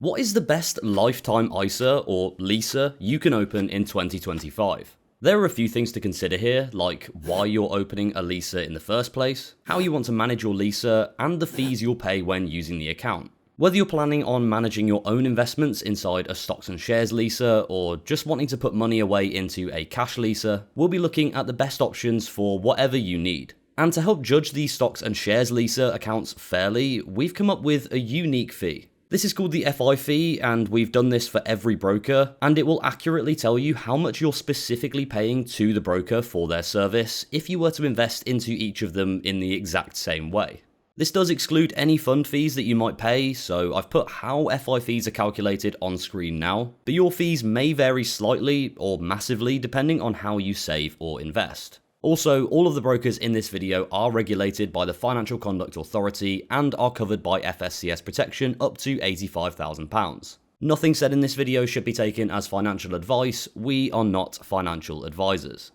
What is the best lifetime ISA or LISA you can open in 2025? There are a few things to consider here, like why you're opening a LISA in the first place, how you want to manage your LISA, and the fees you'll pay when using the account. Whether you're planning on managing your own investments inside a stocks and shares LISA or just wanting to put money away into a cash LISA, we'll be looking at the best options for whatever you need. And to help judge these stocks and shares LISA accounts fairly, we've come up with a unique fee. This is called the FI fee, and we've done this for every broker, and it will accurately tell you how much you're specifically paying to the broker for their service if you were to invest into each of them in the exact same way. This does exclude any fund fees that you might pay, so I've put how FI fees are calculated on screen now, but your fees may vary slightly or massively depending on how you save or invest. Also, all of the brokers in this video are regulated by the Financial Conduct Authority and are covered by FSCS protection up to £85,000. Nothing said in this video should be taken as financial advice. We are not financial advisors.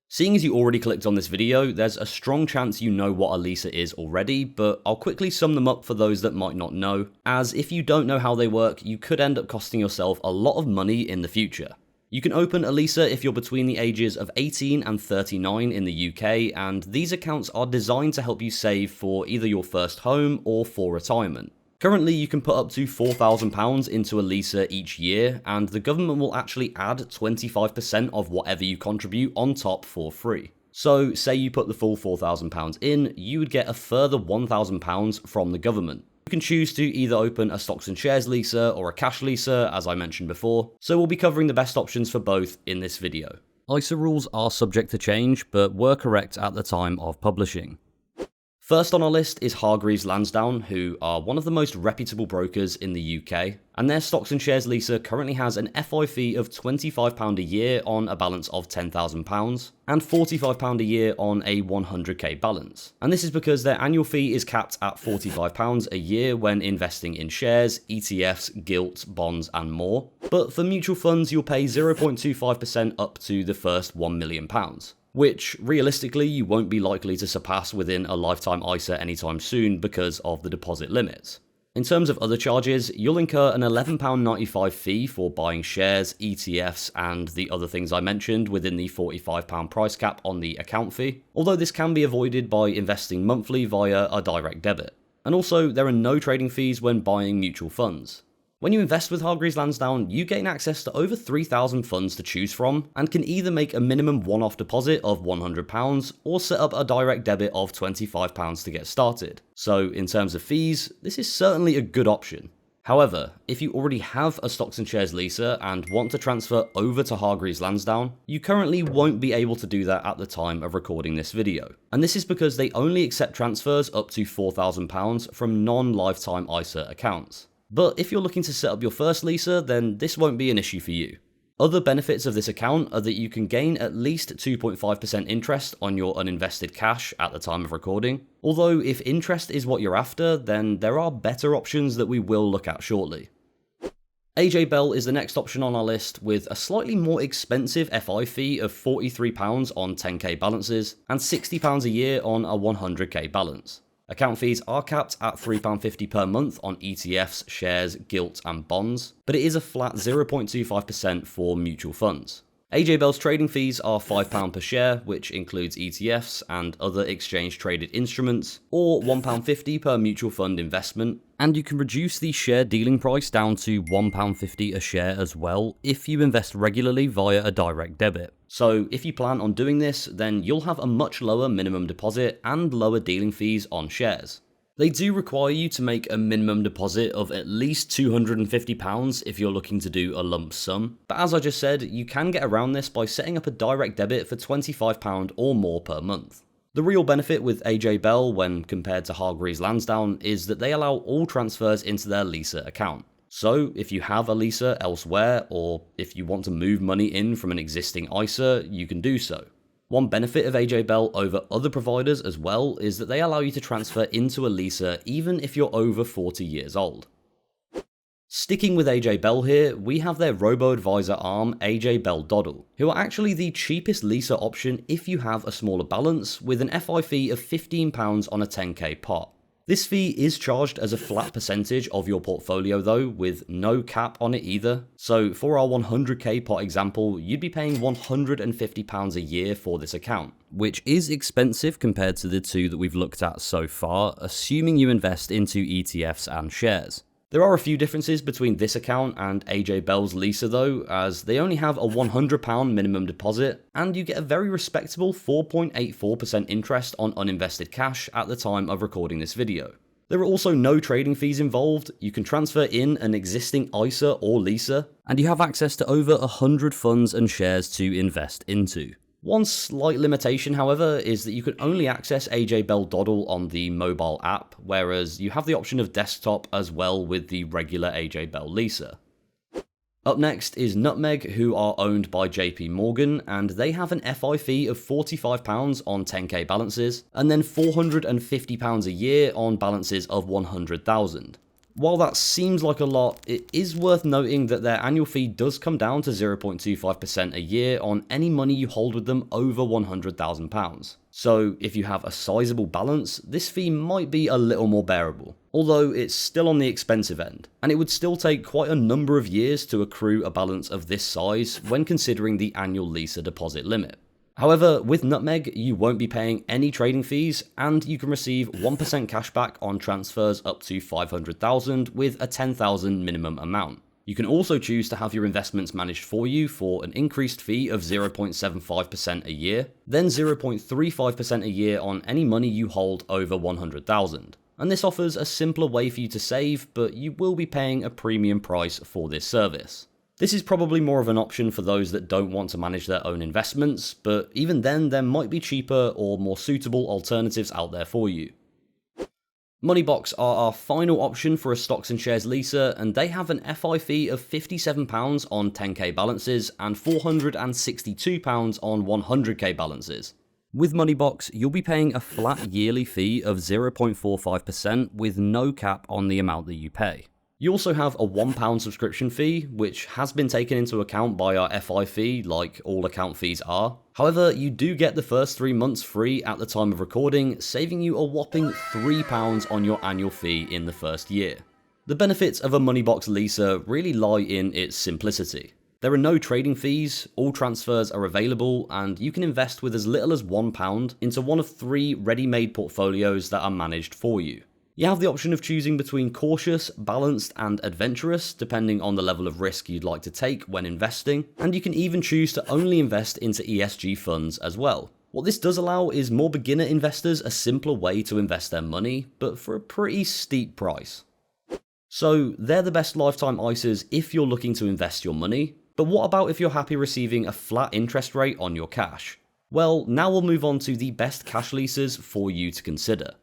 Seeing as you already clicked on this video, there's a strong chance you know what a LISA is already, but I'll quickly sum them up for those that might not know, as if you don't know how they work, you could end up costing yourself a lot of money in the future. You can open a LISA if you're between the ages of 18 and 39 in the UK, and these accounts are designed to help you save for either your first home or for retirement. Currently, you can put up to £4,000 into a LISA each year, and the government will actually add 25% of whatever you contribute on top for free. So, say you put the full £4,000 in, you would get a further £1,000 from the government. You can choose to either open a stocks and shares LISA or a cash LISA, as I mentioned before, so we'll be covering the best options for both in this video. ISA rules are subject to change, but were correct at the time of publishing. First on our list is Hargreaves Lansdown, who are one of the most reputable brokers in the UK, and their stocks and shares LISA currently has an FI fee of £25 a year on a balance of £10,000 and £45 a year on a 100k balance. And this is because their annual fee is capped at £45 a year when investing in shares, ETFs, gilts, bonds and more. But for mutual funds, you'll pay 0.25% up to the first £1 million. Which, realistically, you won't be likely to surpass within a lifetime ISA anytime soon because of the deposit limits. In terms of other charges, you'll incur an £11.95 fee for buying shares, ETFs, and the other things I mentioned within the £45 price cap on the account fee, although this can be avoided by investing monthly via a direct debit. And also, there are no trading fees when buying mutual funds. When you invest with Hargreaves Lansdown, you gain access to over 3,000 funds to choose from and can either make a minimum one-off deposit of £100 or set up a direct debit of £25 to get started. So in terms of fees, this is certainly a good option. However, if you already have a stocks and shares LISA and want to transfer over to Hargreaves Lansdown, you currently won't be able to do that at the time of recording this video. And this is because they only accept transfers up to £4,000 from non-lifetime ISA accounts. But if you're looking to set up your first LISA, then this won't be an issue for you. Other benefits of this account are that you can gain at least 2.5% interest on your uninvested cash at the time of recording. Although if interest is what you're after, then there are better options that we will look at shortly. AJ Bell is the next option on our list with a slightly more expensive FI fee of £43 on 10k balances and £60 a year on a 100k balance. Account fees are capped at £3.50 per month on ETFs, shares, gilts and bonds, but it is a flat 0.25% for mutual funds. AJ Bell's trading fees are £5 per share, which includes ETFs and other exchange-traded instruments, or £1.50 per mutual fund investment, and you can reduce the share dealing price down to £1.50 a share as well if you invest regularly via a direct debit. So if you plan on doing this, then you'll have a much lower minimum deposit and lower dealing fees on shares. They do require you to make a minimum deposit of at least £250 if you're looking to do a lump sum, but as I just said, you can get around this by setting up a direct debit for £25 or more per month. The real benefit with AJ Bell when compared to Hargreaves Lansdown is that they allow all transfers into their LISA account. So if you have a LISA elsewhere, or if you want to move money in from an existing ISA, you can do so. One benefit of AJ Bell over other providers as well is that they allow you to transfer into a LISA even if you're over 40 years old. Sticking with AJ Bell here, we have their robo-advisor arm AJ Bell Doddle, who are actually the cheapest LISA option if you have a smaller balance with an FI fee of £15 on a 10k pot. This fee is charged as a flat percentage of your portfolio though, with no cap on it either. So for our 100k pot example, you'd be paying £150 a year for this account, which is expensive compared to the two that we've looked at so far, assuming you invest into ETFs and shares. There are a few differences between this account and AJ Bell's Lisa though, as they only have a £100 minimum deposit, and you get a very respectable 4.84% interest on uninvested cash at the time of recording this video. There are also no trading fees involved, you can transfer in an existing ISA or Lisa, and you have access to over 100 funds and shares to invest into. One slight limitation, however, is that you can only access AJ Bell Doddle on the mobile app, whereas you have the option of desktop as well with the regular AJ Bell Lisa. Up next is Nutmeg, who are owned by JP Morgan, and they have an FI fee of £45 on 10k balances, and then £450 a year on balances of 100,000. While that seems like a lot, it is worth noting that their annual fee does come down to 0.25% a year on any money you hold with them over £100,000. So if you have a sizable balance, this fee might be a little more bearable, although it's still on the expensive end, and it would still take quite a number of years to accrue a balance of this size when considering the annual Lisa deposit limit. However, with Nutmeg, you won't be paying any trading fees, and you can receive 1% cashback on transfers up to 500,000 with a 10,000 minimum amount. You can also choose to have your investments managed for you for an increased fee of 0.75% a year, then 0.35% a year on any money you hold over 100,000. And this offers a simpler way for you to save, but you will be paying a premium price for this service. This is probably more of an option for those that don't want to manage their own investments, but even then there might be cheaper or more suitable alternatives out there for you. Moneybox are our final option for a stocks and shares Lisa, and they have an FI fee of £57 on 10k balances and £462 on 100k balances. With Moneybox, you'll be paying a flat yearly fee of 0.45% with no cap on the amount that you pay. You also have a £1 subscription fee, which has been taken into account by our FI fee, like all account fees are. However, you do get the first 3 months free at the time of recording, saving you a whopping £3 on your annual fee in the first year. The benefits of a Moneybox Lisa really lie in its simplicity. There are no trading fees, all transfers are available, and you can invest with as little as £1 into one of 3 ready-made portfolios that are managed for you. You have the option of choosing between cautious, balanced, and adventurous, depending on the level of risk you'd like to take when investing, and you can even choose to only invest into ESG funds as well. What this does allow is more beginner investors a simpler way to invest their money, but for a pretty steep price. So they're the best lifetime ISAs if you're looking to invest your money, but what about if you're happy receiving a flat interest rate on your cash? Well, now we'll move on to the best cash leases for you to consider.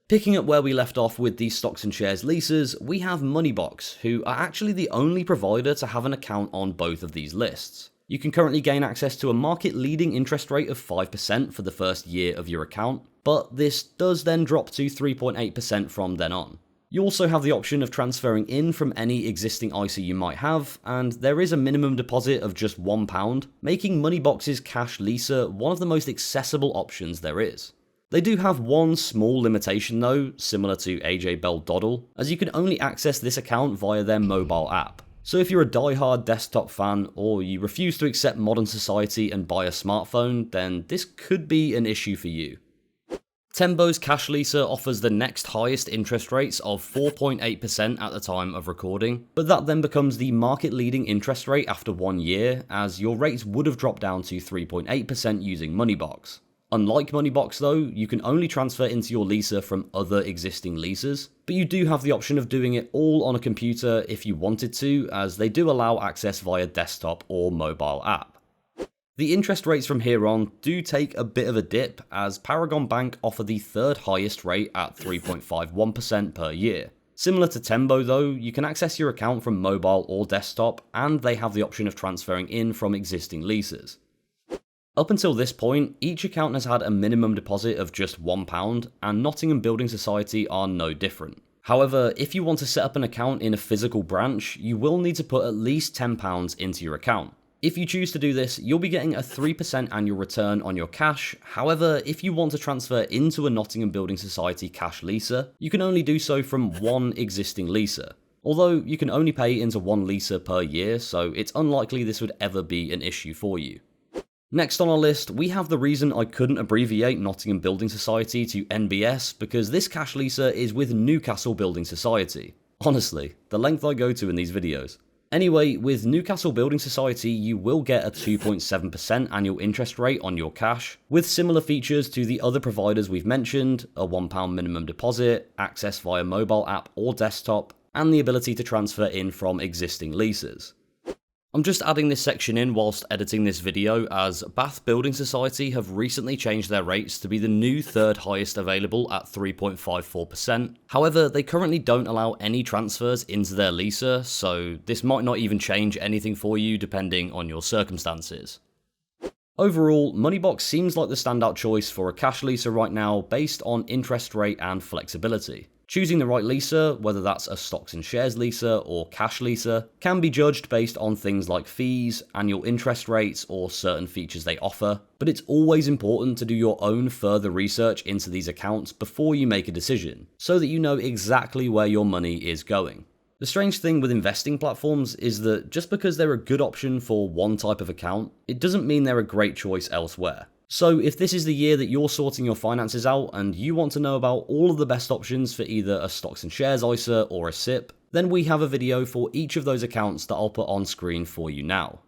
Picking up where we left off with the stocks and shares leases, we have Moneybox, who are actually the only provider to have an account on both of these lists. You can currently gain access to a market-leading interest rate of 5% for the first year of your account, but this does then drop to 3.8% from then on. You also have the option of transferring in from any existing ISA you might have, and there is a minimum deposit of just £1, making Moneybox's Cash Lisa one of the most accessible options there is. They do have one small limitation though, similar to AJ Bell Doddle, as you can only access this account via their mobile app. So if you're a die-hard desktop fan, or you refuse to accept modern society and buy a smartphone, then this could be an issue for you. Tembo's Cash Lisa offers the next highest interest rates of 4.8% at the time of recording, but that then becomes the market-leading interest rate after 1 year, as your rates would have dropped down to 3.8% using Moneybox. Unlike Moneybox though, you can only transfer into your Lisa from other existing leases, but you do have the option of doing it all on a computer if you wanted to, as they do allow access via desktop or mobile app. The interest rates from here on do take a bit of a dip, as Paragon Bank offer the third highest rate at 3.51% per year. Similar to Tembo though, you can access your account from mobile or desktop, and they have the option of transferring in from existing leases. Up until this point, each account has had a minimum deposit of just £1, and Nottingham Building Society are no different. However, if you want to set up an account in a physical branch, you will need to put at least £10 into your account. If you choose to do this, you'll be getting a 3% annual return on your cash. However, if you want to transfer into a Nottingham Building Society cash leaser, you can only do so from one existing leaser. Although you can only pay into one leaser per year, so it's unlikely this would ever be an issue for you. Next on our list, we have the reason I couldn't abbreviate Nottingham Building Society to NBS, because this cash leaser is with Newcastle Building Society. Honestly, the length I go to in these videos. Anyway, with Newcastle Building Society, you will get a 2.7% annual interest rate on your cash, with similar features to the other providers we've mentioned, a £1 minimum deposit, access via mobile app or desktop, and the ability to transfer in from existing leases. I'm just adding this section in whilst editing this video, as Bath Building Society have recently changed their rates to be the new third highest available at 3.54%. However, they currently don't allow any transfers into their leaser, so this might not even change anything for you depending on your circumstances. Overall, Moneybox seems like the standout choice for a cash leaser right now based on interest rate and flexibility. Choosing the right leaser, whether that's a stocks and shares leaser or cash leaser, can be judged based on things like fees, annual interest rates, or certain features they offer, but it's always important to do your own further research into these accounts before you make a decision, so that you know exactly where your money is going. The strange thing with investing platforms is that just because they're a good option for one type of account, it doesn't mean they're a great choice elsewhere. So if this is the year that you're sorting your finances out and you want to know about all of the best options for either a stocks and shares ISA or a SIP, then we have a video for each of those accounts that I'll put on screen for you now.